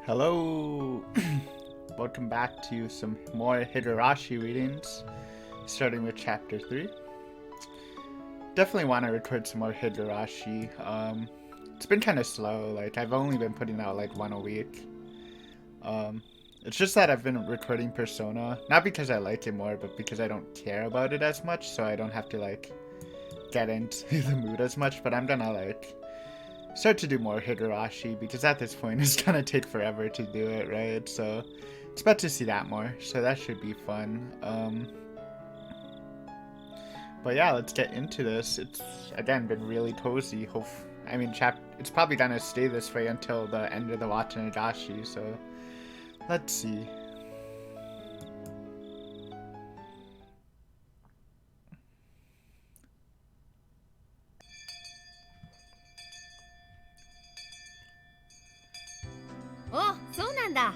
Hello! Welcome back to some more Higurashi readings, starting with chapter 3. Definitely want to record some more Higurashi. It's been kind of slow, I've only been putting out one a week. It's just that I've been recording Persona, not because I like it more, but because I don't care about it as much, so I don't have to get into the mood as much, but I'm gonna start to do more Higurashi, because at this point it's gonna take forever to do it, right? So it's about to see that more, so that should be fun. But yeah, let's get into this. It's again been really cozy. It's probably gonna stay this way until the end of the Tatarigoroshi, so let's see. Oh, そうなんだ。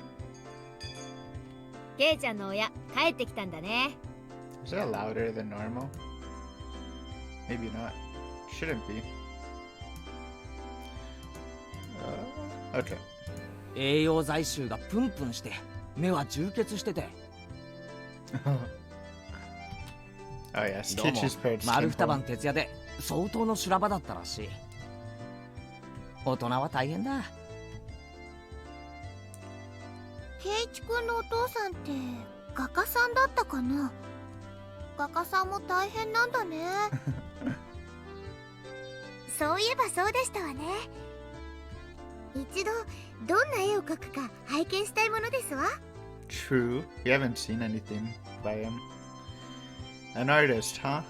ケイちゃんの親帰ってきたんだね。Is that louder than normal? Maybe not. Shouldn't be. Okay. 栄養剤臭がプンプンして目は充血してて。Oh yes, どうも Kichi's parents 丸 came 二晩 home. 徹夜で相当の修羅場だったらしい。大人は大変だ。ケイチ君のお父さんって画家さんだったかな。画家さんも大変なんだね。そういえばそうでしたわね。一度どんな絵を描くか拝見したいものですわ。 True. We haven't seen anything by him. An artist, huh?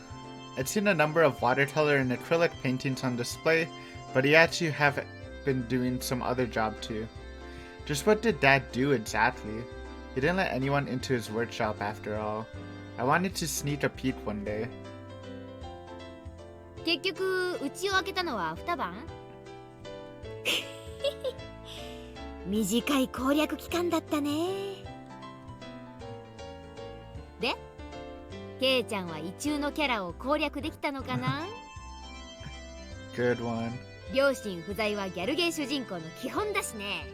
I'd seen a number of watercolor and acrylic paintings on display, but he actually have been doing some other job too. Just what did Dad do exactly? He didn't let anyone into his workshop after all. I wanted to sneak a peek one day. 結局家を開けたのは二晩。短い攻略期間だったね。で、ケイちゃんは異中のキャラを攻略できたのかな。Good one. 両親不在はギャルゲー主人公の基本だしね。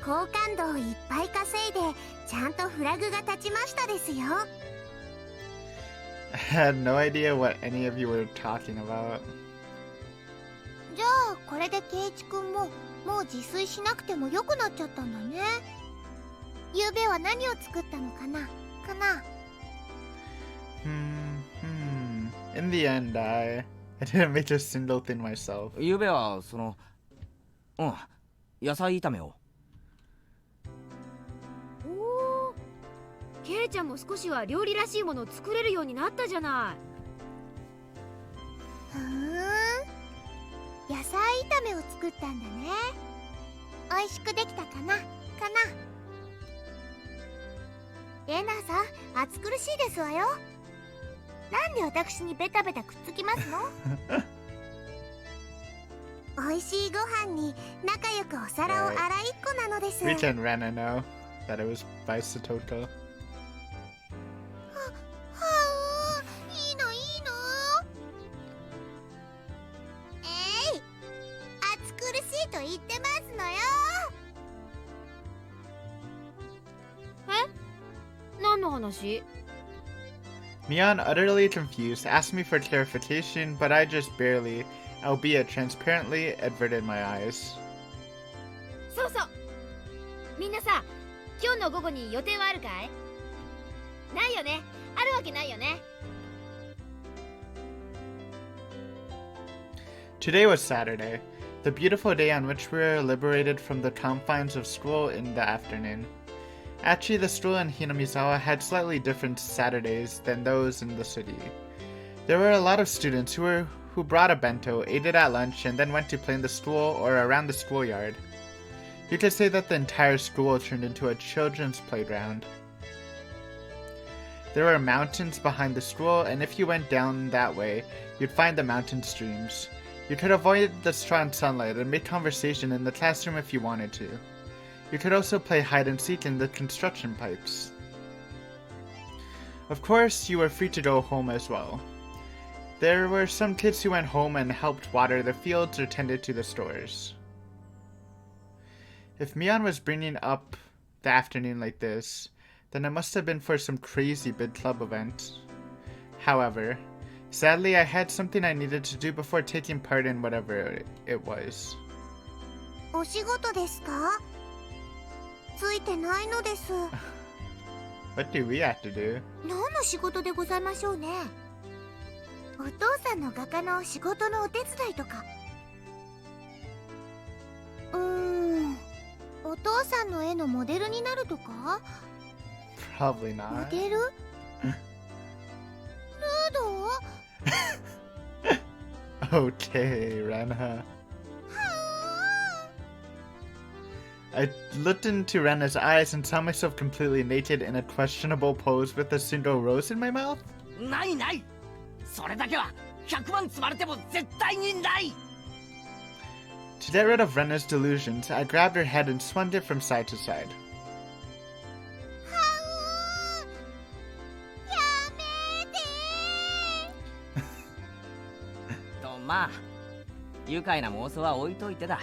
好感度をいっぱい稼いでちゃんとフラグが立ちましたですよ。I had no idea what any of you were talking about. じゃあこれでケイチ君ももう自炊しなくてもよくなっちゃったんだね。ゆうべは何を作ったのかなIn the end, I didn't make a single thing myself. ゆうべは野菜炒めを。おお、ケイちゃんも少しは料理らしいものを作れるようになったじゃない。野菜炒めを作ったんだね。美味しくできたかなレナさん、暑苦しいですわよ。なんで私にベタベタくっつきますの？美味しいご飯に仲良くお皿を洗いっこなのです。 We can Rena know that it was by Satoko. いいの暑苦しいと言ってますのよ。何の話？ Mion, utterly confused, asked me for clarification, but I just barely, albeit transparently, averted my eyes. そうそう。みんなさ、今日の午後に予定はあるかい？ないよね。あるわけないよね。Today was Saturday, the beautiful day on which we were liberated from the confines of school in the afternoon. Actually, the school in Hinamizawa had slightly different Saturdays than those in the city. There were a lot of students who brought a bento, ate it at lunch, and then went to play in the school or around the schoolyard. You could say that the entire school turned into a children's playground. There were mountains behind the school, and if you went down that way, you'd find the mountain streams. You could avoid the strong sunlight and make conversation in the classroom if you wanted to. You could also play hide and seek in the construction pipes. Of course, you were free to go home as well. There were some kids who went home and helped water the fields or tended to the stores. If Mion was bringing up the afternoon like this, then it must have been for some crazy big club event. However, sadly I had something I needed to do before taking part in whatever it was. お仕事ですか？ついてないのです。 What do we have to do? 何の仕事でございましょうね。お父さんの画家の仕事のお手伝いとか。お父さんの絵のモデルになるとか？ Probably モ not. デル？ルード？ Okay, Renha. I looked into Rena's eyes and saw myself completely naked in a questionable pose with a single rose in my mouth. ないない。それだけは100万積まれても絶対にない。 To get rid of Rena's delusions, I grabbed her head and swung it from side to side. やめてとまあ愉快な妄想は置いといてだ。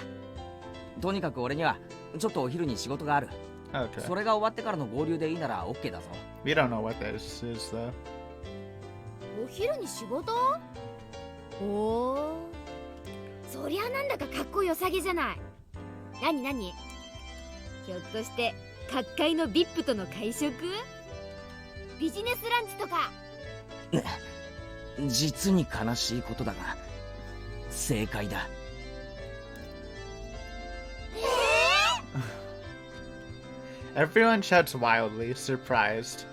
とにかく俺にはちょっとお昼に仕事がある。 Okay. それが終わってからの合流でいいなら OK だぞ。 We don't know what this is, though. お昼に仕事？おお、そりゃなんだかかっこよさげじゃない。なになに？ひょっとして各界の VIP との会食？ビジネスランチとか？実に悲しいことだが正解だ。Everyone shouts wildly, surprised.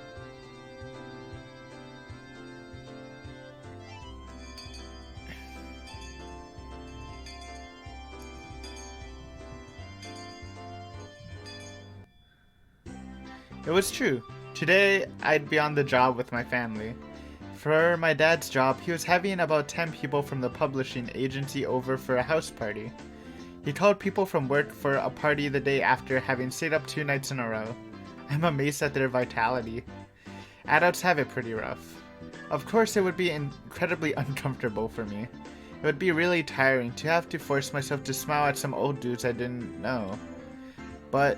It was true. Today, I'd be on the job with my family. For my dad's job, he was having about 10 people from the publishing agency over for a house party. He called people from work for a party the day after having stayed up 2 nights in a row. I'm amazed at their vitality. Adults have it pretty rough. Of course, it would be incredibly uncomfortable for me. It would be really tiring to have to force myself to smile at some old dudes I didn't know. But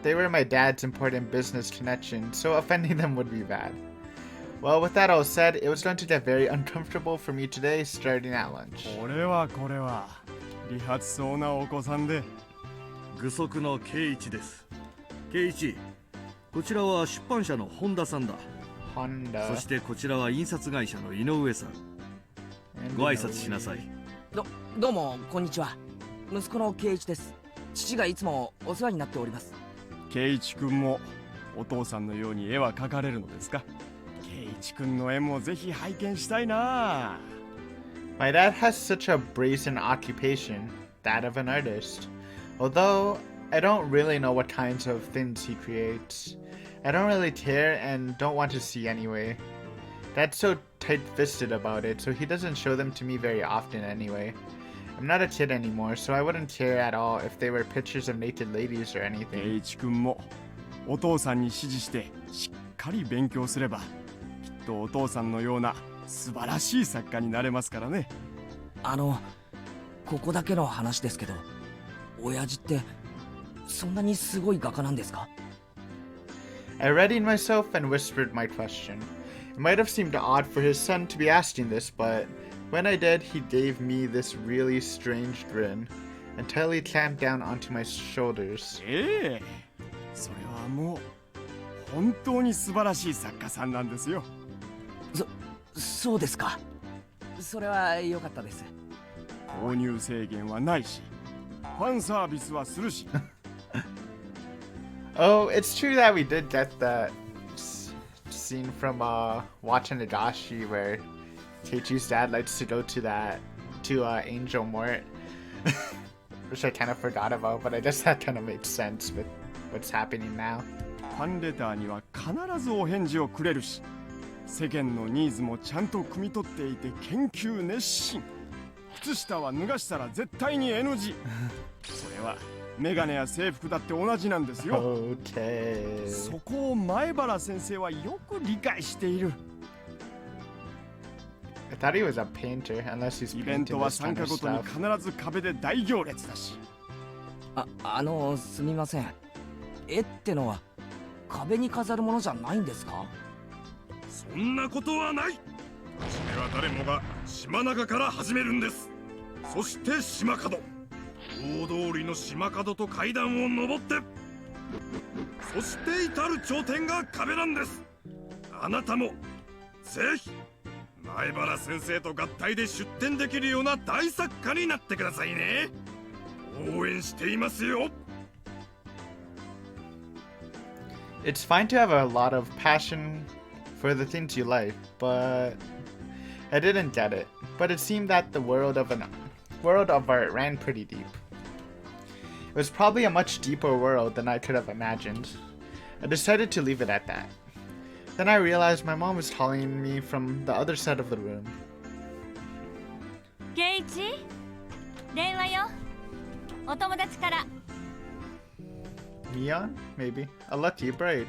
they were my dad's important business connection, so offending them would be bad. Well, with that all said, it was going to get very uncomfortable for me today starting at lunch. これは利発そうなお子さんで。具足の圭一です。圭一、こちらは出版社の本田さんだ。Honda. そしてこちらは印刷会社の井上さん。ご挨拶しなさい。どうもこんにちは。息子の圭一です。父がいつもお世話になっております。圭一くんもお父さんのように絵は描かれるのですか？圭一くんの絵もぜひ拝見したいな。My dad has such a brazen occupation, that of an artist. Although I don't really know what kinds of things he creates. I don't really care and don't want to see anyway. Dad's so tight-fisted about it, so he doesn't show them to me very often anyway. I'm not a kid anymore, so I wouldn't care at all if they were pictures of naked ladies or 圭 anything. 一くんもお父さんに指示してしっかり勉強すればきっとお父さんのような素晴らしい作家になれますからね。ここだけの話ですけど、親父ってそんなにすごい画家なんですか？ I readied myself and whispered my question. It might have seemed odd for his son to be asking this, but when I did, he gave me this really strange grin until he clamped down onto my shoulders. それはもう本当に素晴らしい作家さんなんですよ。そうですか。それは良かったです。購入制限はないし、ファンサービスはするし。Oh, it's true that we did get that scene from watching Higurashi where Keiichi's dad likes to go to Angel Mort, which I kind of forgot about, but I guess that kind of makes sense with what's happening now. ファンレターには必ずお返事をくれるし、世間のニーズもちゃんと汲み取っていて研究熱心。靴下は脱がしたら絶対に NG。それはメガネや制服だって同じなんですよ。Okay. そこを前原先生はよく理解している。I thought he was a painter, unless he's イベン painting トは this 参 kind 加 of ごとに stuff. 必ず壁で大行列だし。すみません。絵ってのは壁に飾るものじゃないんですか？そんなことはない。初めは誰もが島中から始めるんです。そして島角、大通りの島角と階段を登って、そして至る頂点が壁なんです。あなたもぜひ前原先生と合体で出展できるような大作家になってくださいね。応援していますよ。 It's fine to have a lot of passion for the things you like, but I didn't get it. But it seemed that the world of art ran pretty deep. It was probably a much deeper world than I could have imagined. I decided to leave it at that. Then I realized my mom was calling me from the other side of the room. ケイチ、電話よ。お友達から。Neon? Maybe. A lucky break.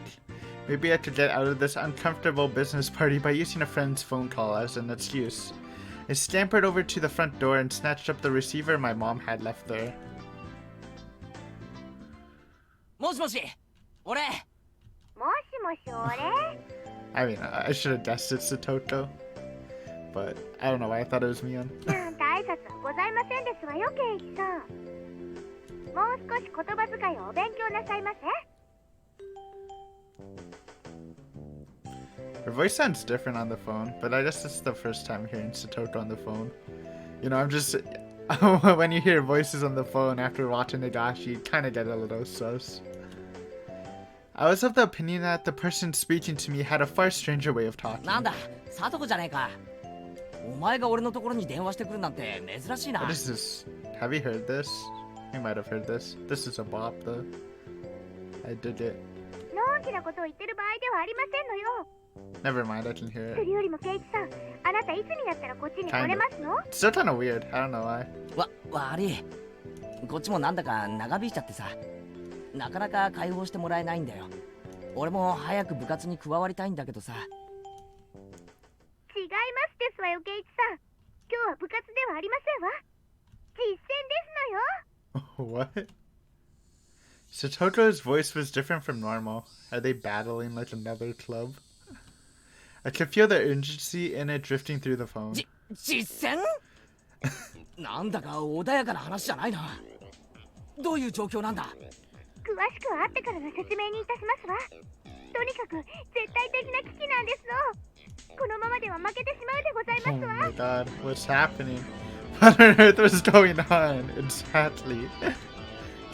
Maybe I could get out of this uncomfortable business party by using a friend's phone call as an excuse. I scampered over to the front door and snatched up the receiver my mom had left there. もしもし、俺。もしもし俺 I mean, I should have guessed it's Satoto. But I don't know why I thought it was Mion. なんて挨拶はございませんですわよ、ケイチさん。もう少し言葉遣いをお勉強なさいませ。 Her voice sounds different on the phone, but I guess it's the first time hearing Satoto on the phone. You know, I'm just... when you hear voices on the phone after watching Higurashi, you kind of get a little sus. I was of the opinion that the person speaking to me had a far stranger way of talking. なんだ、サトコじゃねえか。お前が俺のところに電話してくるなんて珍しいな。What is this? Have you heard this? You might have heard this. This is a bop, though. I dig it. のんきなことを言ってる場合ではありませんのよ。 Never mind, I can hear そ it. れよりもケイチさん、あなたいつになったらこっちに来れますの？ It's still kind of weird. I don't know why. 悪い。こっちもなんだか長引いちゃってさ。なかなか解放してもらえないんだよ。俺も早く部活に加わりたいんだけどさ。違いますですわよ、ケイチさん。今日は部活ではありませんわ。実践ですのよ。 What? Satoto's voice was different from normal. Are they battling like another club? I could feel the urgency in it drifting through the phone. 実践なんだか穏やかな話じゃないな。どういう状況なんだ？詳しくは後からの説明にいたしますわ。とにかく絶対的な危機なんですの。このままでは負けてしまうでござい Oh ますわ。 my god, what's happening? What on earth was going on? Exactly.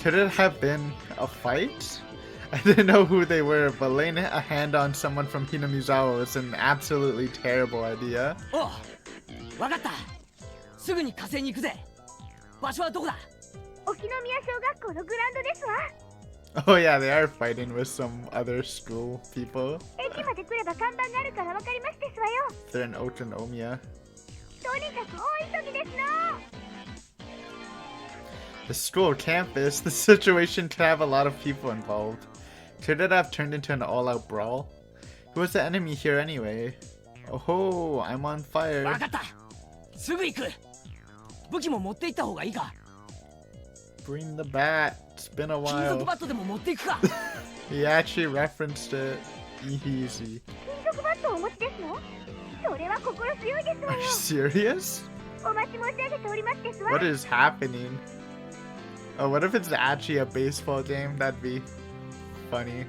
Could it have been a fight? I didn't know who they were, but laying a hand on someone from Hinamizawa was an absolutely terrible idea. おう、わかった。すぐに火星に行くぜ。場所はどこだ？沖宮小学校のグラウンドですわ。 Oh yeah, they are fighting with some other school people. 駅まで来れば看板があるからわかりますですわよ。 They're in Otonomiya. とにかく大急ぎですの。 The school campus, the situation could have a lot of people involved. Could it have turned into an all-out brawl? Who was the enemy here anyway? Oh, I'm on わ fire. かった。すぐ行く。武器も持って行った方がいいか。 Bring the bat. It's been a 金属 while. バットでも持っていくか。 He actually referenced it. Easy. 金属バットをお持ちですの？それは心強いですわ Are よ。 you serious? お待ち申し上げておりますですわ。 What is happening? Oh, what if it's actually a baseball game? That'd be funny.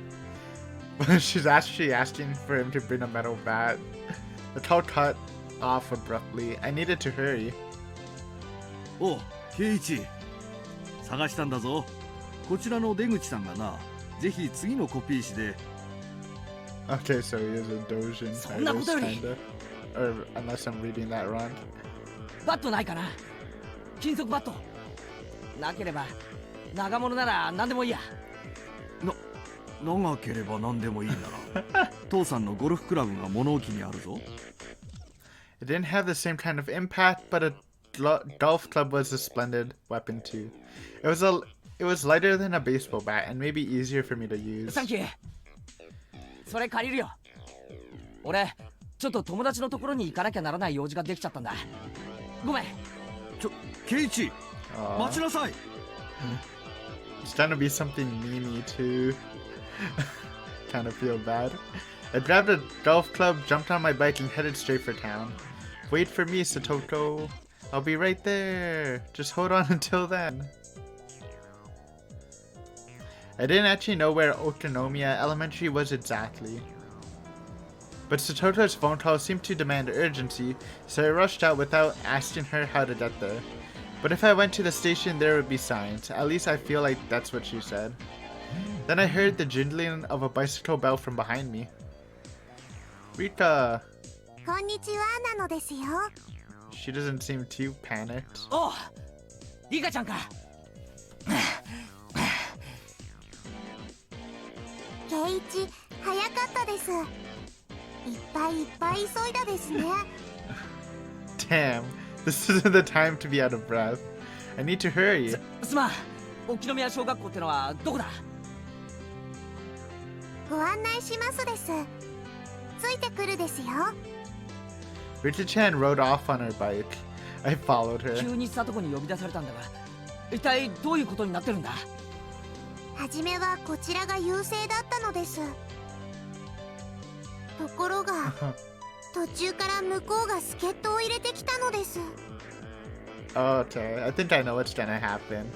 But she's actually asking for him to bring a metal bat. The call cut off abruptly. I needed to hurry. おう、ケイイチ。探したんだぞ。こちらの出口さんがな、ぜひ次のコピー紙で。Okay, so he is a Dojin artist, kinda. Or unless I'm reading that wrong. バットないかな。金属バット。なければ長物なら何でもいいや。長ければ何でもいいなら父さんのゴルフクラブが物置にあるぞ。 It didn't have the same kind of impact, but a golf club was a splendid weapon too. It was lighter than a baseball bat and maybe easier for me to use. サンキュー。それ借りるよ。俺ちょっと友達のところに行かなきゃならない用事ができちゃったんだ。ごめん。ケイイチ、 Aw. 待ちなさい。It's trying to be something memey too. Kind of feel bad. I grabbed a golf club, jumped on my bike, and headed straight for town. Wait for me, Satoto. I'll be right there. Just hold on until then. I didn't actually know where Otonomiya Elementary was exactly. But Satoto's phone call seemed to demand urgency, so I rushed out without asking her how to get there. But if I went to the station, there would be signs. At least I feel like that's what she said. Then I heard the jingling of a bicycle bell from behind me. Rita! こんにちはなのですよ。 She doesn't seem too panicked. おう、リカちゃんか。ケイイチ、早かったです。いっぱいいっぱい急いだですね。Damn, this isn't the time to be out of breath. I need to hurry. すまん、沖宮小学校ってのはどこだ？ご案内しますです。ついてくるですよ。Rita-chan rode off on her bike. I followed her. 急に里子に呼び出されたんだが、一体どういうことになってるんだ？はじめはこちらが優勢だったのです。ところが途中から向こうが助っ人を入れてきたのです。 Okay, I think I know what's gonna happen.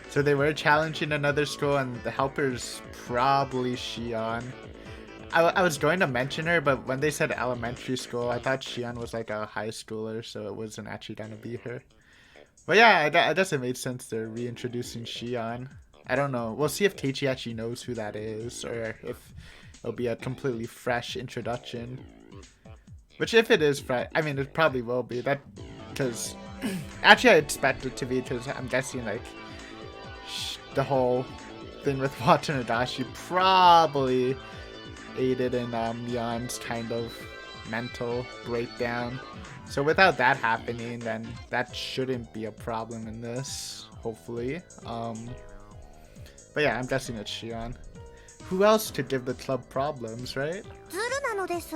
So they were challenging another school, and the helper's probably Shion. I was going to mention her, but when they said elementary school, I thought Shion was like a high schooler, so it wasn't actually gonna be her. But yeah, I guess it made sense they're reintroducing Shion. I don't know. We'll see if Teichi actually knows who that is, or if it'll be a completely fresh introduction. Which, if it is fresh, I mean, it probably will be. That, because actually, I expect it to be, because I'm guessing like the whole thing with Watanabe probably aided in Mion's kind of mental breakdown. So without that happening, then that shouldn't be a problem in this, hopefully. But yeah, I'm guessing it's Shion. Who else could give the club problems, right? ズルなのです。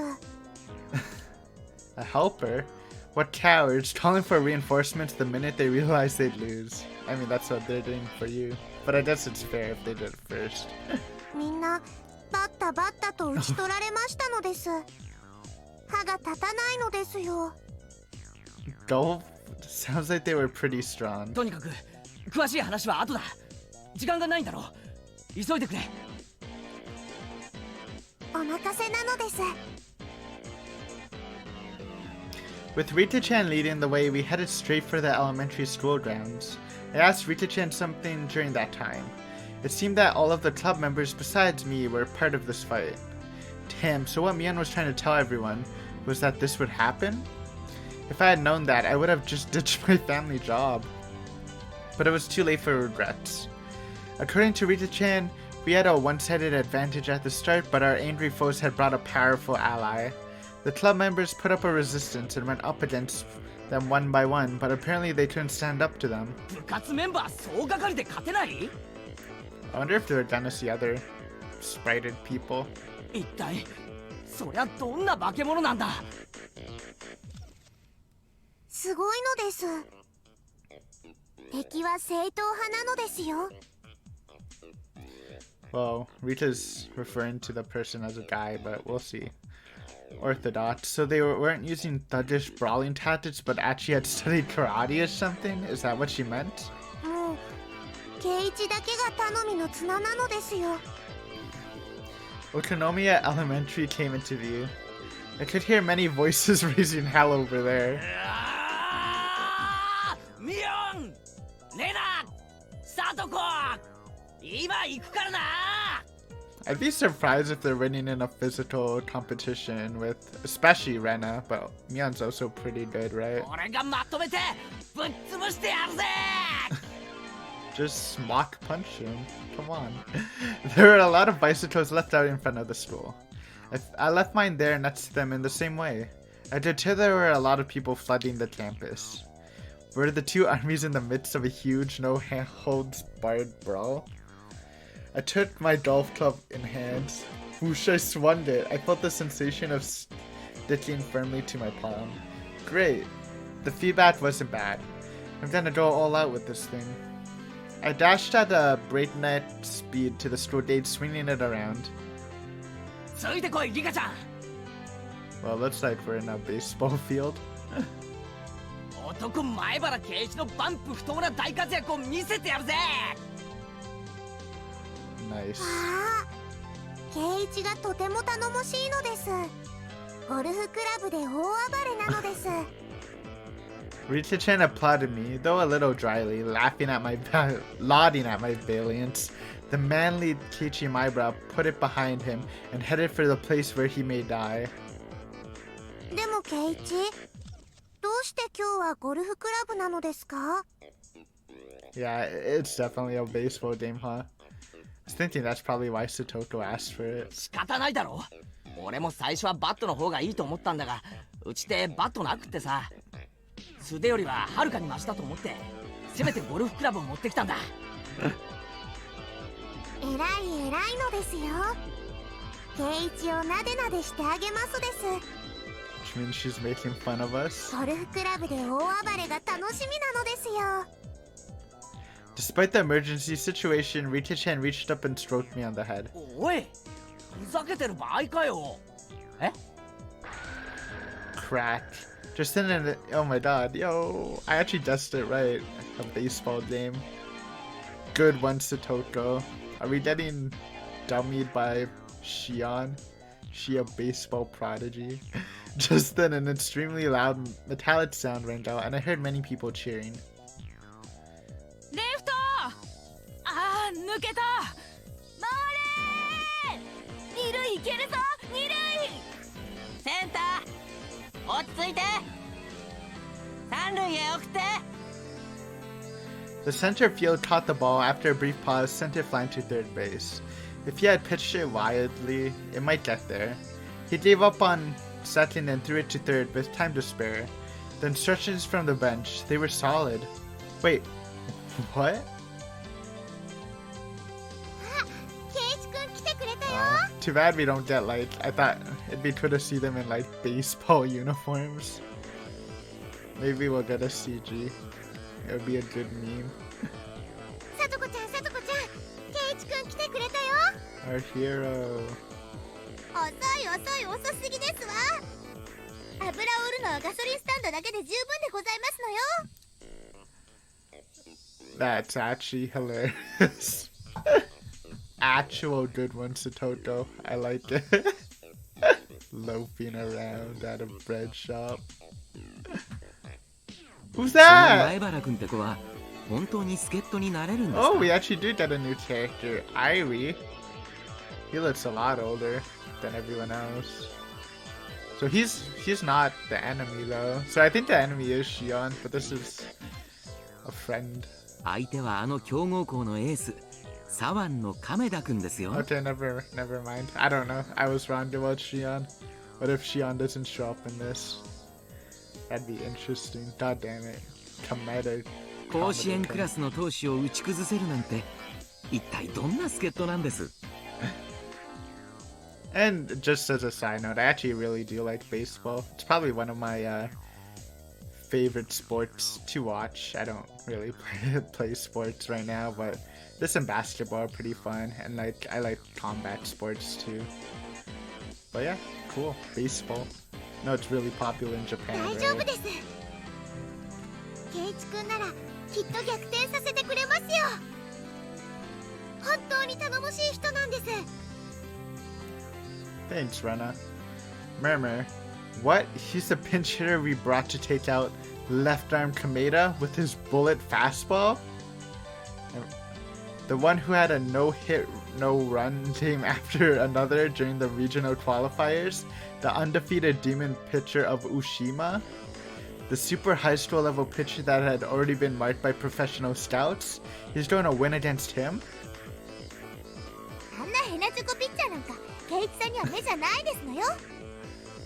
A helper? What cowards, calling for reinforcements the minute they realize they'd lose. I mean, that's what they're doing for you. But I guess it's fair if they did it first. みんなバッタバッタと打ち取られましたのです。歯が立たないのですよ。 Golf? Sounds like they were pretty strong. とにかく詳しい話は後だ。時間がないんだろう。急いでくれ。お任せなのです。 With Rita-chan leading the way, we headed straight for the elementary school grounds. I asked Rita-chan something during that time. It seemed that all of the club members besides me were part of this fight. Damn, so what Mion was trying to tell everyone was that this would happen? If I had known that, I would have just ditched my family job. But it was too late for regrets. According to Rita-chan, we had a one-sided advantage at the start, but our angry foes had brought a powerful ally. The club members put up a resistance and went up against them one by one, but apparently they couldn't stand up to them. 部活メンバー総掛かりで勝てない？ I wonder if they're gonna see other sprited people. 一体そりゃどんな化け物なんだ？すごいのです。敵は正統派なのですよ。 Well, Rita's referring to the person as a guy, but we'll see. Orthodox. So they weren't using thuggish brawling tactics, but actually had studied karate or something? Is that what she meant? もうケイイチだけが頼みの綱なのですよ。 Otonomiya Elementary came into view. I could hear many voices raising hell over there. ミオン、レナ、サトコ、今行くからな。 I'd be surprised if they're winning in a physical competition with, especially Rena, but Mion's also pretty good, right? 俺がまとめてぶっ潰してやるぜ。 Just mock punch him. Come on. There were a lot of bicycles left out in front of the school. I left mine there next to them in the same way. I could tell there were a lot of people flooding the campus. Were the two armies in the midst of a huge, no-holds-barred brawl? I took my golf club in hands. Whoosh, I swung it. I felt the sensation of sticking firmly to my palm. Great. The feedback wasn't bad. I'm gonna go all out with this thing. I dashed at a breakneck speed to the stage, swinging it around. ついてこいリカちゃん Well, looks like we're in a baseball field. 男前原圭一のバンプ不当な大活躍を見せてやるぜ Nice. ああ、圭一がとても頼もしいのです。ゴルフクラブで大暴れなのです。Rita-chan applauded me, though a little dryly, laughing at my lauding at my valiance. The manly Keiichi Maibara put it behind him and headed for the place where he may die. でも圭一、どうして今日はゴルフクラブなのですか？ Yeah, it's definitely a baseball game, huh? I was thinking that's probably why Satoko asked for it. 仕方ないだろ俺も最初はバットの方がいいと思ったんだがうちでバットなくってさ素手よりははるかにマシだと思ってせめてゴルフクラブを持ってきたんだ偉い偉いのですよ。圭一をなでなでしてあげますです。 Which means she's making fun of us. ゴルフクラブで大暴れが楽しみなのですよ。 Despite the emergency situation, Rita-chan reached up and stroked me on the head. おいふざけてる場合かよえ Crack. Just then, oh my god, yo, I actually guessed it right. A baseball game. Good one, Satoko. Are we getting dummied by Shion? She a baseball prodigy? Just then, an extremely loud metallic sound rang out, and I heard many people cheering. レフトあー抜けた回れ二塁行けるぞ二塁センター落ち着いて三塁へ送って The center field caught the ball after a brief pause, sent it flying to third base. If he had pitched it wildly, it might get there. He gave up on second and threw it to third with time to spare. The instructions from the bench, they were solid. Wait, what? あ、圭一くん来てくれたよ。 Too bad we don't get like, I thought it'd be cool to see them in like baseball uniforms. Maybe we'll get a CG. It would be a good meme. さとこちゃん、さとこちゃん、圭一くん来てくれたよ。 Our hero. 遅い遅すぎですわ。油を売るのはガソリンスタンドだけで十分でございますのよ。 That's actually hilarious. Actual good one, Satoko. I like it. Loafing around at a bread shop. Who's その that? 前原君って子は本当に助っ人になれるんですか Oh, we actually do get a new character, Irie. He looks a lot older than everyone else. So he's not the enemy though. So I think the enemy is Shion, but this is a friend. 相手はあの強豪校のエース左腕の亀田君ですよ Okay, never mind. I don't know. I was wrong about Shion. What if Shion doesn't show up in this? That'd be interesting. God damn it. Kameda. 甲子園クラスの投手を打ち崩せるなんて一体どんな助っ人なんです And just as a side note, I actually really do like baseball. It's probably one of my favorite sports to watch. I don't really play sports right now, but this and basketball are pretty fun. And like I like combat sports too. But yeah, cool. Baseball. No, it's really popular in Japan, 大丈夫 right? です。圭一くんならきっと逆転させてくれますよ。本当に頼もしい人なんです。 Thanks, Rena. Murmur. What? He's the pinch hitter we brought to take out left arm Kameda with his bullet fastball? The one who had a no-hit, no-run game after another during the regional qualifiers? The undefeated demon pitcher of Ushima? The super high school level pitcher that had already been marked by professional scouts? He's doing a win against him? あんなヘナチョコピッチャーなんか圭一さんには目じゃないですのよ。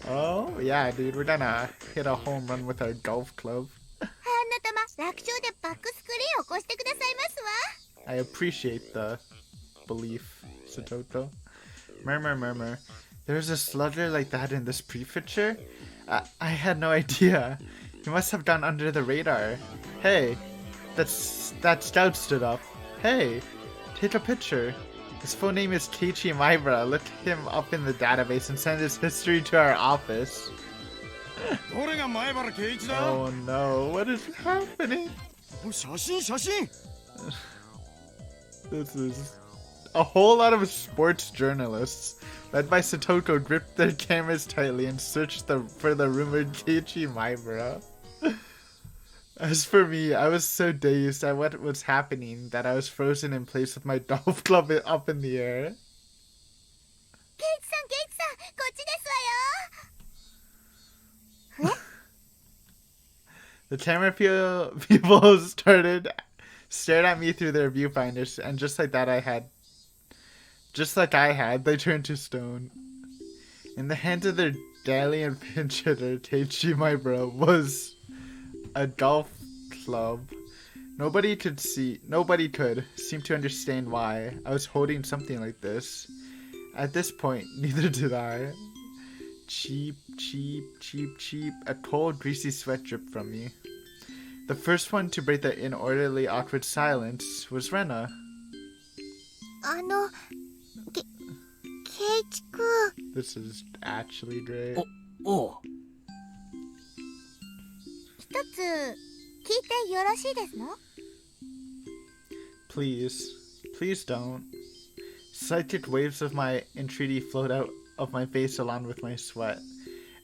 Oh, yeah, dude. We're gonna hit a home run with our golf club. あんな球楽勝でバックスクリーンを越してくださいますわ。 I appreciate the belief, Satoko. Murmur. There's a slugger like that in this prefecture? I had no idea. He must have gone under the radar. Hey, that scout stood up. Hey, take a picture. His full name is Keiichi Maibara. Look him up in the database and send his history to our office. どれが前原圭一だ Oh no, what is happening? 写真 This is a whole lot of sports journalists, led by Satoko, gripped their cameras tightly and searched for the rumored Keiichi Maibara. As for me, I was so dazed at what was happening that I was frozen in place with my golf club up in the air. ケイチさんこっちですわよ。 The camera people stared at me through their viewfinders, and just like I had, they turned to stone. In the hands of their daily and pinch hitter, Keiichi Maibara, was a golf club. Nobody could seem to understand why I was holding something like this. At this point, neither did I. Cheap. A cold, greasy sweat dripped from me. The first one to break the inorderly, awkward silence was Rena. ケイチくん This is actually great. おう。一つ聞いてよろしいですの Please don't. Psychic waves of my entreaty flowed out of my face along with my sweat.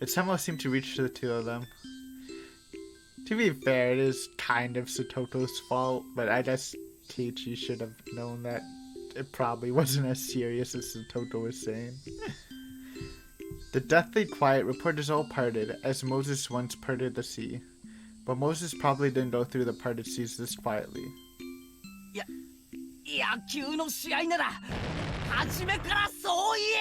It somehow seemed to reach to the two of them. To be fair, it is kind of Satoko's fault, but I guess Keiichi should have known that it probably wasn't as serious as Satoko was saying. The deathly quiet reporters all parted, as Moses once parted the sea. But Moses probably didn't go through the parted seas this quietly. 野球の試合なら初めからそう言え。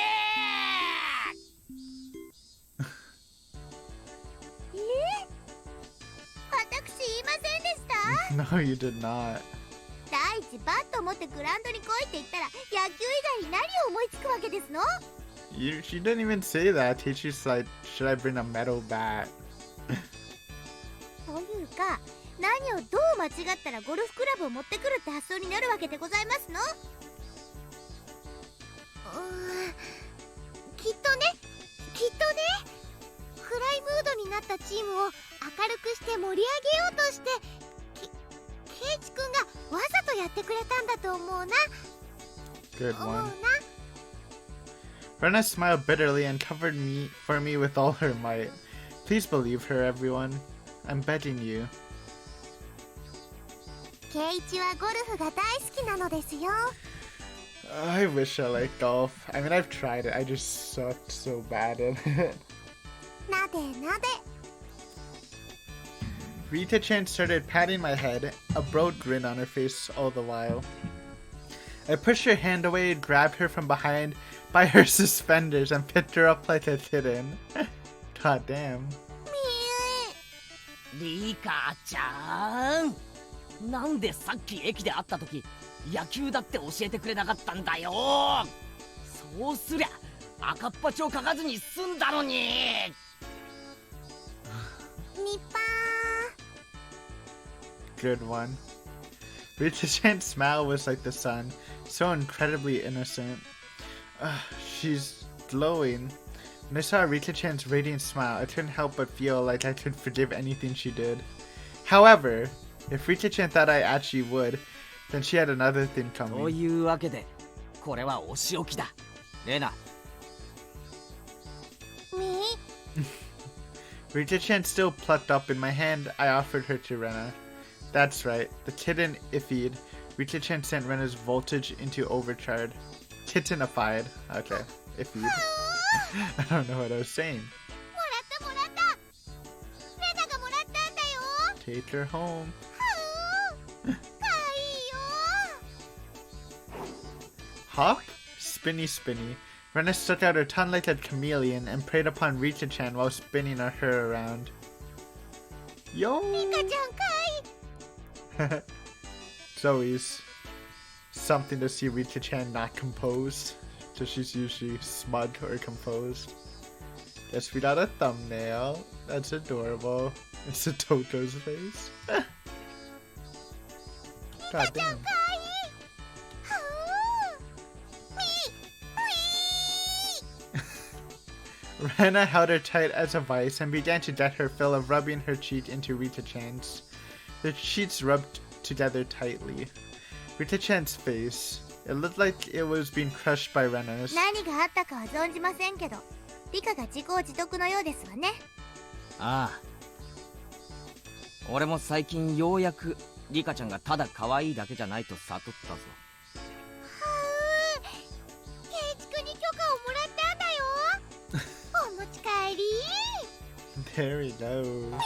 私言いませんでした No, you did not. 第一バット持ってグラウンドに来いって言ったら野球以外に何を思いつくわけですの She didn't even say that. Teacher's like, should I bring a metal bat? というか何をどう間違ったらゴルフクラブを持ってくるって発想になるわけでございますのきっとね暗いムードになったチームを明るくして盛り上げようとしてケイチくんがわざとやってくれたんだと思うな Good 思うな one. Rena smiled bitterly and covered for me with all her might. Please believe her, everyone. I'm begging you. ケイチはゴルフが大好きなのですよ I wish I liked golf. I mean, I've tried it. I just sucked so bad at it. なでなで Rita-chan started patting my head, a broad grin on her face all the while. I pushed her hand away and grabbed her from behind by her suspenders and picked her up like a kitten. God damn. リカちゃん、なんでさっき駅で会った時野球だって教えてくれなかったんだよ。そうすりゃ赤っ端を書かずに済んだのに。ニッパ Good one. Rita-chan's smile was like the sun, so incredibly innocent. She's glowing. When I saw Rita-chan's radiant smile, I couldn't help but feel like I could forgive anything she did. However, if Rita-chan thought I actually would, then she had another thing と coming. いうわけでこれはお仕置きだ。レナ。ーミ Rita-chan still plucked up in my hand. I offered her to Rena. That's right, the kitten iffied. Rita-chan sent Rena's voltage into overcharge. Kittenified. Okay, iffied. I don't know what I was saying. もらったレナがもらったんだよ Take her home. かわいいよ Hop? Spinny spinny. Rena stuck out her tongue like a chameleon and preyed upon Rita-chan while spinning her around. Yo! リカちゃんかい It's always something to see Rita-chan not composed, because she's usually smug or composed. Guess we got a thumbnail. That's adorable. It's a Toto's face. God damn. かわいい Rena held her tight as a vice and began to get her fill of rubbing her cheek into Rita-chan's. Their cheeks rubbed together tightly. Rita-chan's face, it looked like it was being crushed by Rena's. 何があったかは存じませんけど、リカが自業自得のようですわね。ああ、俺も最近ようやくリカちゃんがただ可愛いだけじゃないと悟ったぞ。はう、ケイチ君に許可をもらったんだよ。お持ち帰り。There we go.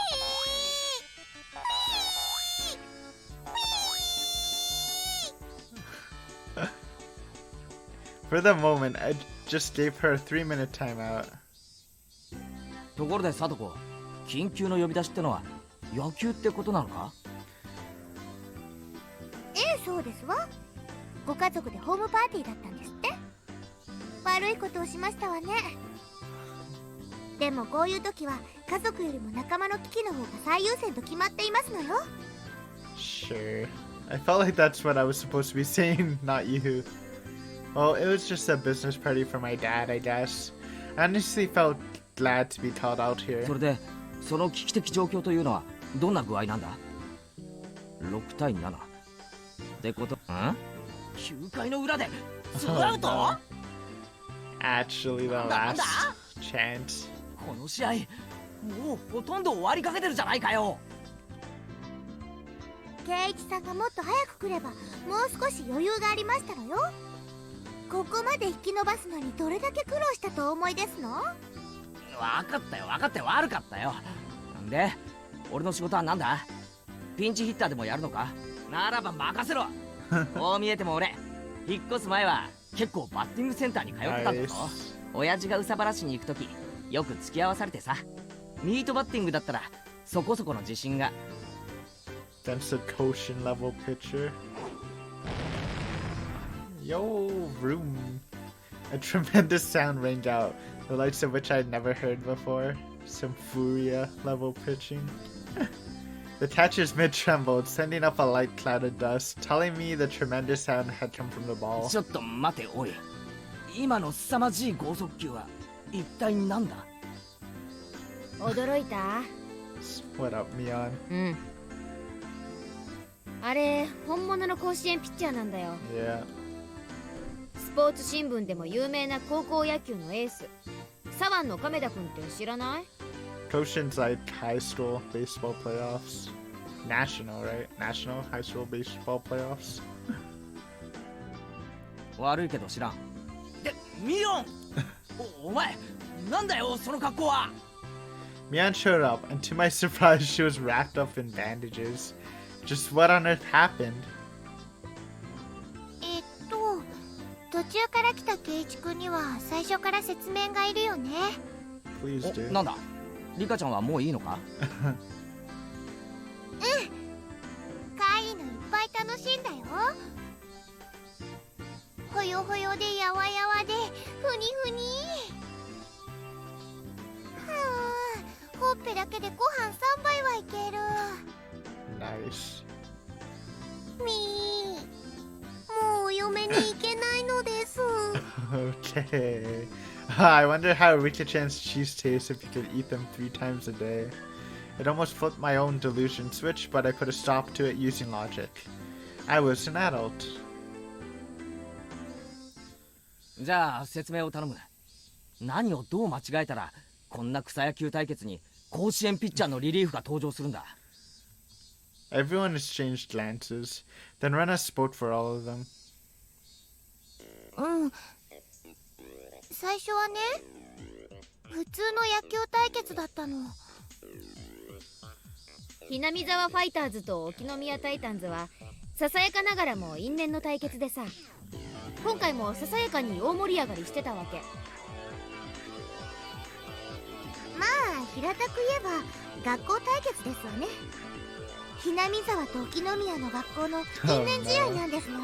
For the moment, I just gave her a 3-minute timeout. ところでサトコ、緊急の呼び出しってのは野球ってことなのか？ええ、そうですわ。ご家族でホームパーティーだったんですって。悪いことをしましたわね。でもこういう時は家族よりも仲間の危機の方が最優先と決まっていますのよ。 Sure. I felt like that's what I was supposed to be saying, not you. Well, it was just a business party for my dad, I guess. I honestly felt glad to be called out here. それでその危機的状況というのはどんな具合なんだ？6対7ってこと？ん？9回の裏でツーアウト？ Actually, the last chance. この試合もうほとんど終わりかけてるじゃないかよ。ケイチさんがもっと早く来ればもう少し余裕がありましたのよ。ここまで引き伸ばすのにどれだけ苦労したとお思いですの？分かったよ分かったよ、悪かったよ。で俺の仕事はなんだ？ピンチヒッターでもやるのか？ならば任せろ。こう見えても俺引っ越す前は結構バッティングセンターに通ってたんだぞ。親父が憂さ晴らしに行くときよく付き合わされてさ、ミートバッティングだったらそこそこの自信が。 That's a Koshin level picture. Yo, room. A tremendous sound rang out, the likes of which I'd never heard before. Some Furia level pitching. The catcher's mitt trembled, sending up a light cloud of dust, telling me the tremendous sound had come from the ball. ちょっと待ておい、今の凄まじい剛速球は一体なんだ？驚いた？ What up, Mion? うん。あれ本物の甲子園ピッチャーなんだよ。 Yeah. スポーツ新聞でも有名な高校野球のエース、左腕の亀田君って知らない？ Koshin's like high school baseball playoffs. National, right? National high school baseball playoffs. 悪いけど知らん。で、ミヨンお前、なんだよその格好は。 Mion showed up, and to my surprise, she was wrapped up in bandages. Just what on earth happened? 途中から来たケイチ君には最初から説明がいるよね。 Please do. なんだ、リカちゃんはもういいのか？可愛いのいっぱい楽しんだよ。ほよほよでやわやわでふにふに。はあ、ほっぺだけでご飯3杯はいける。 Nice. みー、もうお嫁に行けないのです。Okay. I wonder how Rika-chan's cheese tastes if you could eat them 3 times a day. It almost flipped my own delusion switch, but I put a stop to it using logic. I was an adult. じゃあ説明を頼む。何をどう間違えたらこんな草野球対決に甲子園ピッチャーのリリーフが登場するんだ？ Everyone exchanged glances. Then Rena spoke for all of them. うん。最初はね、普通の野球対決だったの。ひなみ沢ファイターズと沖宮タイタンズはささやかながらも因縁の対決でさ、今回もささやかに大盛り上がりしてたわけ。まあ平たく言えば学校対決ですわね。ひなみ沢と沖宮の学校の因縁試合なんですの。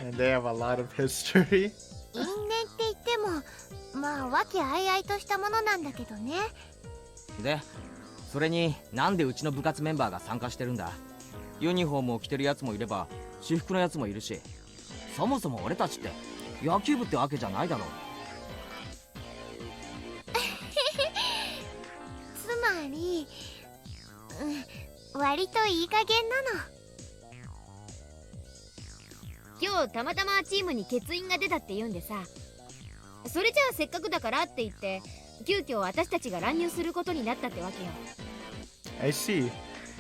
And they have a lot of history. 因縁って言ってもまあ和気あいあいとしたものなんだけどね。で、それになんでうちの部活メンバーが参加してるんだ？ユニフォームを着てるやつもいれば私服のやつもいるし、そもそも俺たちって野球部ってわけじゃないだろう。割といい加減なの。今日たまたまチームに欠員が出たって言うんでさ、それじゃあせっかくだからって言って急遽私たちが乱入することになったってわけよ。 I see.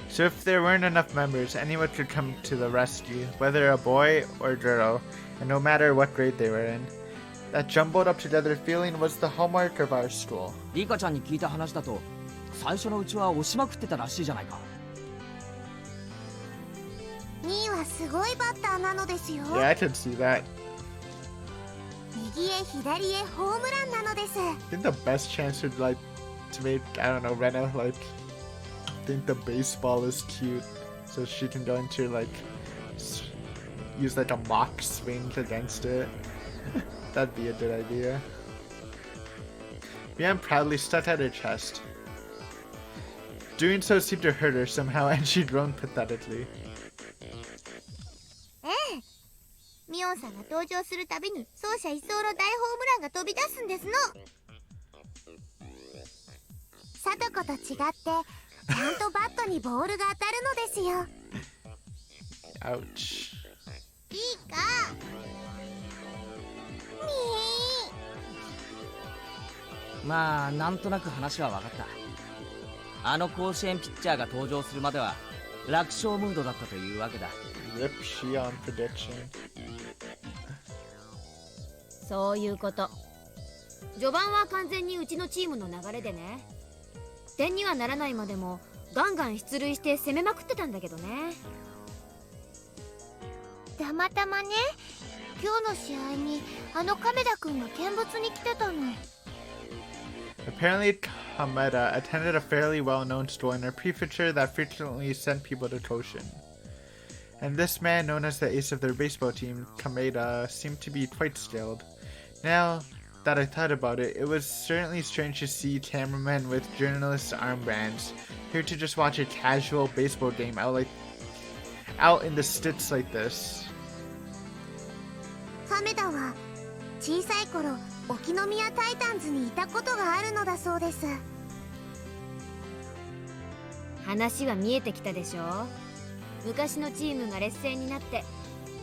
So if there weren't enough members, anyone could come to the rescue, whether a boy or girl, and no matter what grade they were in. That jumbled up together feeling was the hallmark of our school. リカちゃんに聞いた話だと最初のうちは押しまくってたらしいじゃないか。ミーはすごいバッターなのですよ。 Yeah, I could see that. 右へ左へホームランなのです。 I think the best chance would like to make, I don't know, Rena like think the baseball is cute, so she can go into like use like a mock swing against it. That'd be a good idea. Mian proudly stuck out her chest. Doing so seemed to hurt her somehow, and she groaned pathetically. ええ、ミオンさんが登場するたびに走者一掃の大ホームランが飛び出すんですの。サトコと違ってちゃんとバットにボールが当たるのですよ。 Ouch. いいかまあなんとなく話は分かった。あの甲子園ピッチャーが登場するまでは楽勝ムードだったというわけだ。 Rip Shion prediction. そういうこと。序盤は完全にうちのチームの流れでね、点にはならないまでもガンガン出塁して攻めまくってたんだけどね。たまたまね、今日の試合にあの亀田くんが見物に来てたの。 Apparently, Kameda attended a fairly well-known school in a prefecture that frequently sent people to Toshin. And this man, known as the ace of their baseball team, Kameda, seemed to be quite skilled. Now that I thought about it, it was certainly strange to see cameramen with journalists' armbands here to just watch a casual baseball game out in the sticks like this. 亀田は小さい頃沖宮タイタンズにいたことがあるのだそうです。話は見えてきたでしょ。昔のチームが劣勢になって、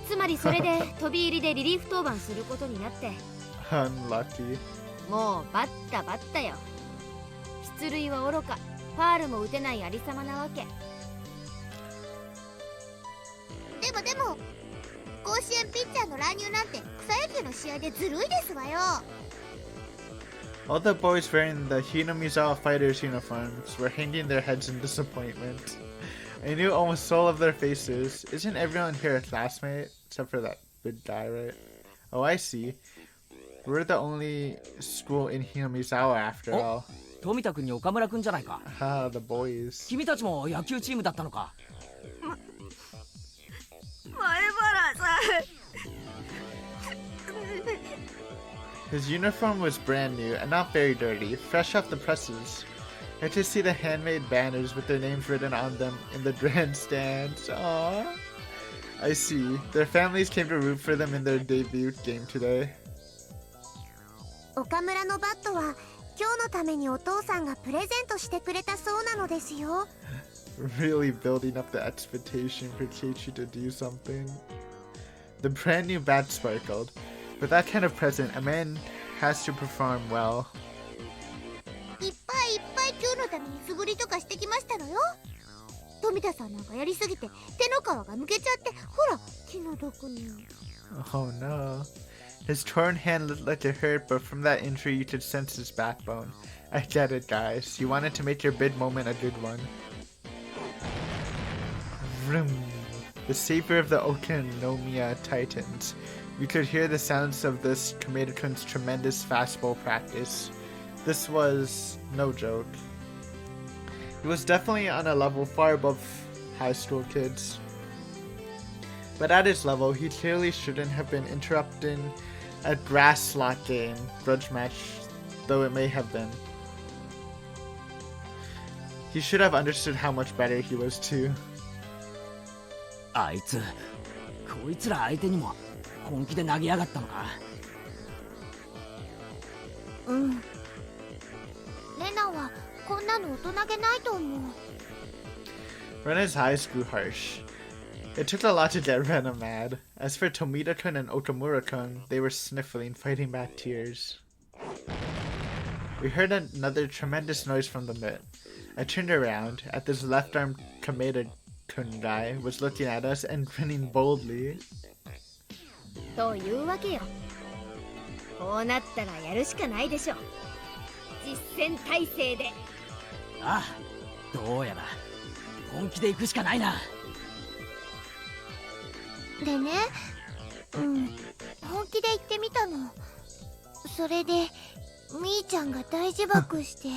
つまりそれで飛び入りでリリーフ登板することになって、 Unlucky. もうバッタよ。出塁はおろかファールも打てないありさまなわけ。でも甲子園ピッチャーの乱入なんて草野球の試合でずるいですわよ。 All the boys wearing the Hinamizawa Fighters uniforms were hanging their heads in disappointment. I knew almost all of their faces. Isn't everyone here a classmate? Except for that big guy, right? Oh, I see. We're the only school in Hinamizawa after all. 富田君に岡村君じゃないか。 Ah, the boys. 君たちも野球チームだったのか。前原さん。 His uniform was brand new and not very dirty, fresh off the presses. I could see the handmade banners with their names written on them in the grandstands. Aww. I see. Their families came to root for them in their debut game today. 岡村のバットは今日のためにお父さんがプレゼントしてくれたそうなのですよ。 Really building up the expectation for Keiichi to do something. The brand new bat sparkled. With that kind of present, a man has to perform well. いっぱい今日のために素振りとかしてきましたのよ。富田さんなんかやりすぎて手の皮がむけちゃって、ほら気の毒に。 Oh no. His torn hand looked like it hurt, but from that injury you could sense his backbone. I get it, guys. You wanted to make your bid moment a good one. Vroom. The savior of the Okanomiya Titans. We could hear the sounds of this Kameda-kun's tremendous fastball practice. This was no joke. He was definitely on a level far above high school kids. But at his level, he clearly shouldn't have been interrupting a grass slot game, grudge match, though it may have been. He should have understood how much better he was too. あいつ、こいつら相手にも本気で投げやがったのか。うん。レナはこんなの大人げないと思う。Rena's eyes grew harsh. It took a lot to get Rena mad. As for Tomita-kun and Otomura-kun, they were sniffling, fighting back tears. We heard another tremendous noise from the mid. I turned around. At this left-armed Kameda-kun guy was looking at us and grinning boldly. というわけよ。こうなったらやるしかないでしょ。実践体制で。ああ、どうやら本気で行くしかないな。でね、本気で言ってみたの。それでみーちゃんが大自爆して。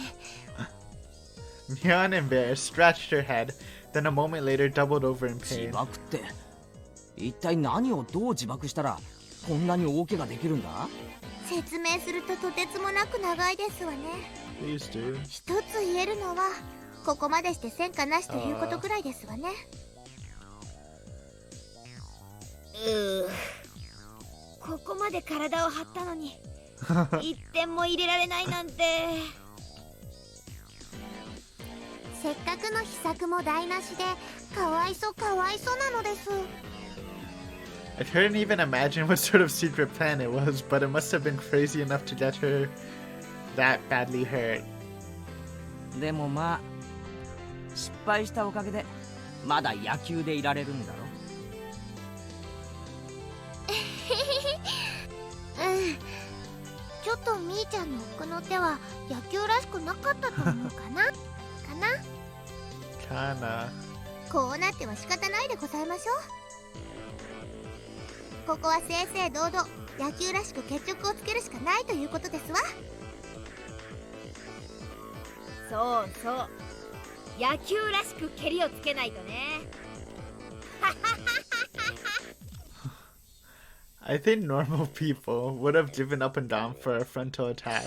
Mion, embarrassed, scratched her head, then a moment later doubled over in 自 pain. 爆って一体何をどう自爆したらこんなに大怪我できるんだ？説明するととてつもなく長いですわね。 Please do. 一つ言えるのはここまでして戦果なしということくらいですわね。ここまで体を張ったのに一点も入れられないなんて。せっかくの秘策も台無しでかわいそかわいそなのです。 I couldn't even imagine what sort of secret plan it was, but it must have been crazy enough to get her that badly hurt. でもまあ失敗したおかげでまだ野球でいられるんだろ。ちょっとみーちゃんの奥の手は野球らしくなかったと思うかな。Kana. こうなっては仕方ないでございましょう。ここは正々堂々野球らしく決着をつけるしかないということですわ。そうそう。野球らしく蹴りをつけないとね。I think normal people would have given up and gone for a frontal attack.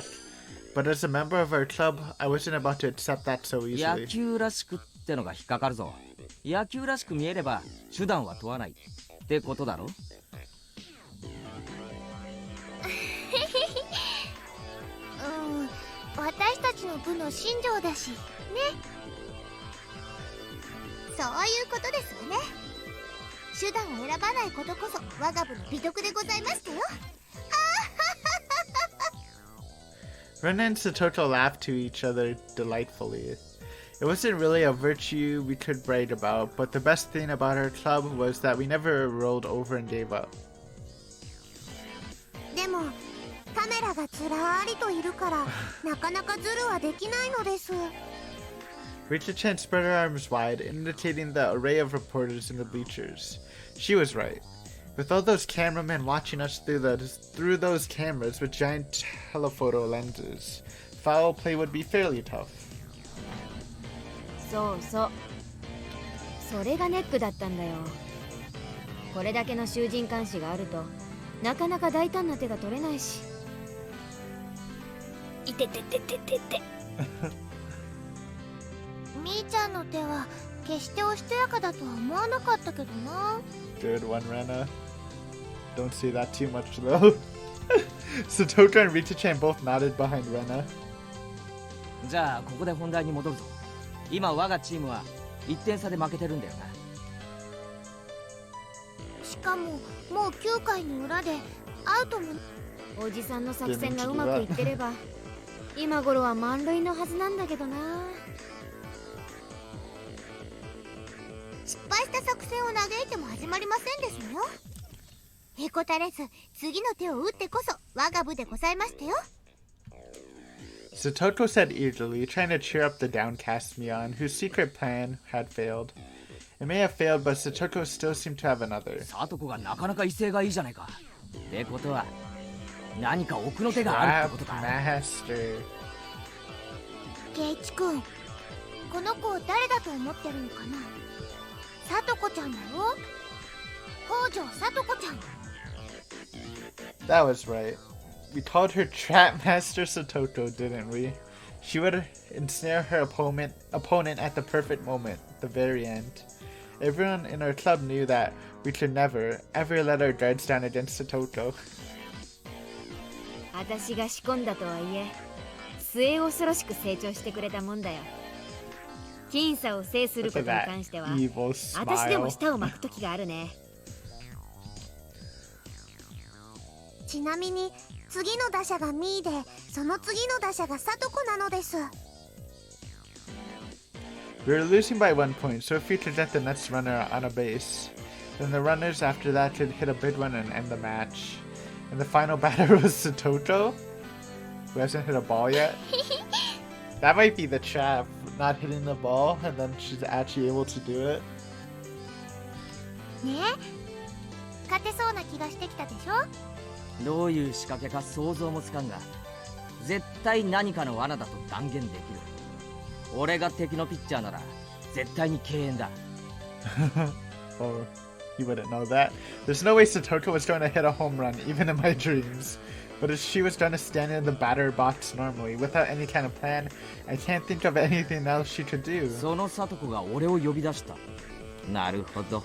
But as a member of our club, I wasn't about to accept that so 野 easily. 球らしくってのが引っかかるぞ。野球らしく見えれば手段は問わないってことだろ。私たちの部の信条だしね。そういうことですわね。手段を選ばないことこそ我が部の美徳でございましたよ。Rena and Satoto laughed to each other delightfully. It wasn't really a virtue we could brag about, but the best thing about our club was that we never rolled over and gave up. でもカメラがずらーりといるからなかなかズルはできないのです。 Rita-chan spread her arms wide, indicating the array of reporters in the bleachers. She was right. With all those cameramen watching us through those cameras with giant telephoto lenses, foul play would be fairly tough. そうそう。それがネックだったんだよ。これだけの囚人監視があるとなかなか大胆な手が取れないし。いてててててて。みーちゃんの手は決しておしとやかだとは思わなかったけどな。 Good one, Rena. Don't say that too much, though. Satoto and Rita-chan both nodded behind Rena. じゃあここで本題に戻るぞ。今我がチームは1点差で負けてるんだよな。しかももう9回の裏でアウトも。おじさんの作戦がうまくいってれば今頃は満塁のはずなんだけどな。失敗した作戦を嘆いても始まりませんですよ。へこたれず次の手を打ってこそ我が部でございましたよ。 Satoto said eagerly, trying to cheer up the downcast Mion, whose secret plan had failed. It may have failed, but Satoto still seemed to have another. サトコがなかなか威勢がいいじゃないか。ってことは何か奥の手があるってことか。 Master. ケイチ君、この子を誰だと思ってるのかな。さとこちゃんだよ。北条さとこちゃん。 That was right. We called her Trap Master Satoto, didn't we? She would ensnare her opponent at the perfect moment, the very end. Everyone in our club knew that we could never, ever let our guards down against Satoto. 私が仕込んだとはいえ末恐ろしく成長してくれたもんだよ。僅差を制する Look こ at とに that 関しては evil 私でも smile. 舌を巻く時があるね。ちなみに次の打者がミーで、その次の打者がサトコなのです。 We were losing by 1 point, so if we could get the next runner on a base, then the runners after that could hit a big one and end the match. And the final batter was Satoto, who hasn't hit a ball yet. That might be the trap, not hitting the ball, and then she's actually able to do it. ねえ、勝てそうな気がしてきたでしょ。どういう仕掛けか想像もつかんが、絶対何かの罠だと断言できる。俺が敵のピッチャーなら絶対に敬遠だ。Oh, you wouldn't know that. There's no way Satoto was going to hit a home run, even in my dreams. But if she was going to stand in the batter box normally, without any kind of plan, I can't think of anything else she could do. そのサトコが俺を呼び出した。なるほど、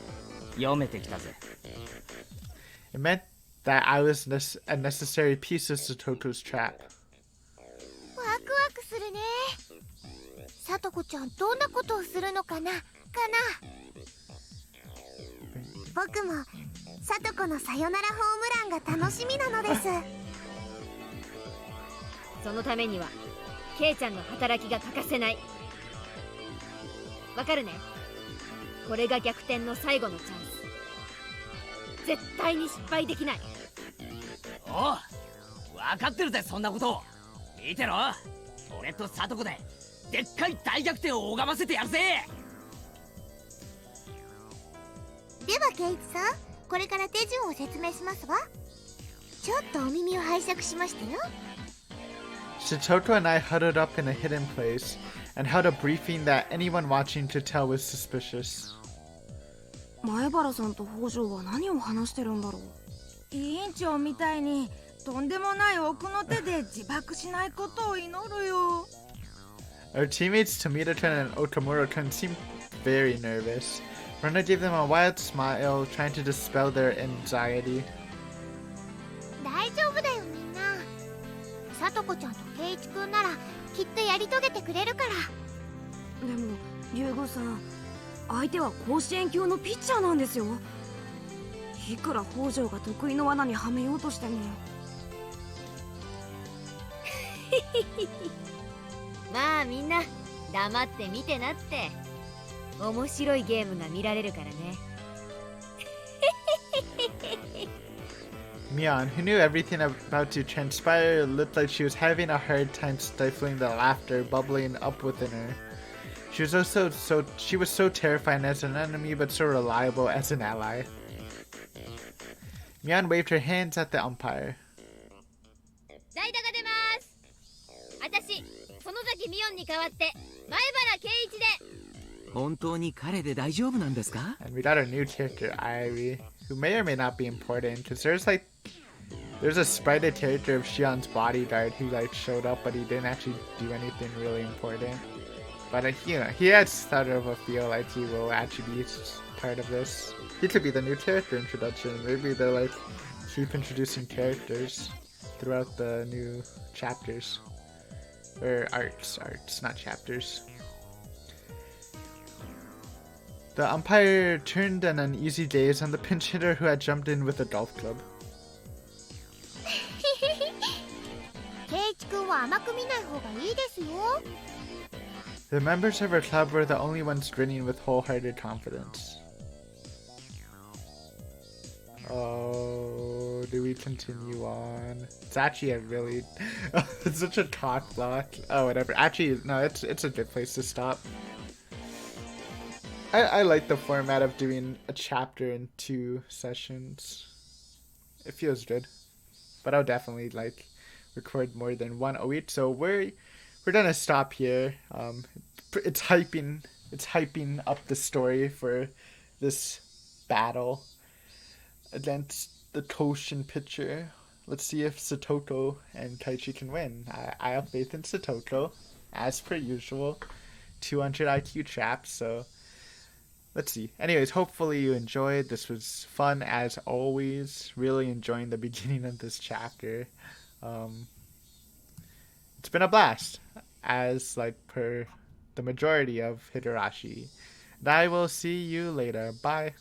読めてきたぜ。It meant that I was a necessary piece of Satoto's trap. ワクワクするね。サトコちゃんどんなことをするのかな。僕もサトコのさよならホームランが楽しみなのです。そのためにはケイちゃんの働きが欠かせない。わかるね。これが逆転の最後のチャンス。絶対に失敗できない。おう、分かってるぜ、そんなこと。見てろ、俺とサトコででっかい大逆転を拝ませてやるぜ。ではケイチさん、これから手順を説明しますわ。ちょっとお耳を拝借しましたよ。Satoto and I huddled up in a hidden place and held a briefing that anyone watching could tell was suspicious. 前原さんと北条は何を話してるんだろう。委員長みたいにとんでもない奥の手で自爆しないことを祈るよ。Our teammates Tomita-kun and Okamura-kun seemed very nervous. Rona gave them a wild smile, trying to dispel their anxiety. 大丈夫だよみんな。サトコちゃんとケイチくんならきっとやり遂げてくれるから。でも竜宮さん、相手は甲子園級のピッチャーなんですよ。いくら北条が得意の罠にはめようとしても。まあみんな黙って見てなって。面白いゲームが見られるからね。Mion, who knew everything about to transpire, looked like she was having a hard time stifling the laughter bubbling up within her. She was so terrifying as an enemy, but so reliable as an ally. Mion waved her hands at the umpire. 代打が出ます。私、園崎美音に代わって前原圭一で。本当に彼で大丈夫なんですか？ And we got a new character, Irie, who may or may not be important, because there's a sprited character of Shion's bodyguard who showed up, but he didn't actually do anything really important. But he has sort of a feel like he will actually be part of this. He could be the new character introduction. Maybe they're keep introducing characters throughout the new chapters. Or arcs, not chapters. The umpire turned an uneasy gaze on the pinch hitter who had jumped in with a golf club. ケイチくんは甘く見ない方がいいですよ。The members of her club were the only ones grinning with wholehearted confidence. Oh, do we continue on? It's actually a really... it's such a talk block. Oh, whatever. Actually, no, it's a good place to stop. I like the format of doing a chapter in 2 sessions. It feels good. But I'll definitely record more than one a week. So we're gonna stop here. It's hyping up the story for this battle against the Toshin pitcher. Let's see if Satoto and Kaichi can win. I have faith in Satoto, as per usual. 200 IQ trap, so let's see. Anyways, hopefully you enjoyed. This was fun as always. Really enjoying the beginning of this chapter. It's been a blast, as per the majority of Higurashi. And I will see you later. Bye.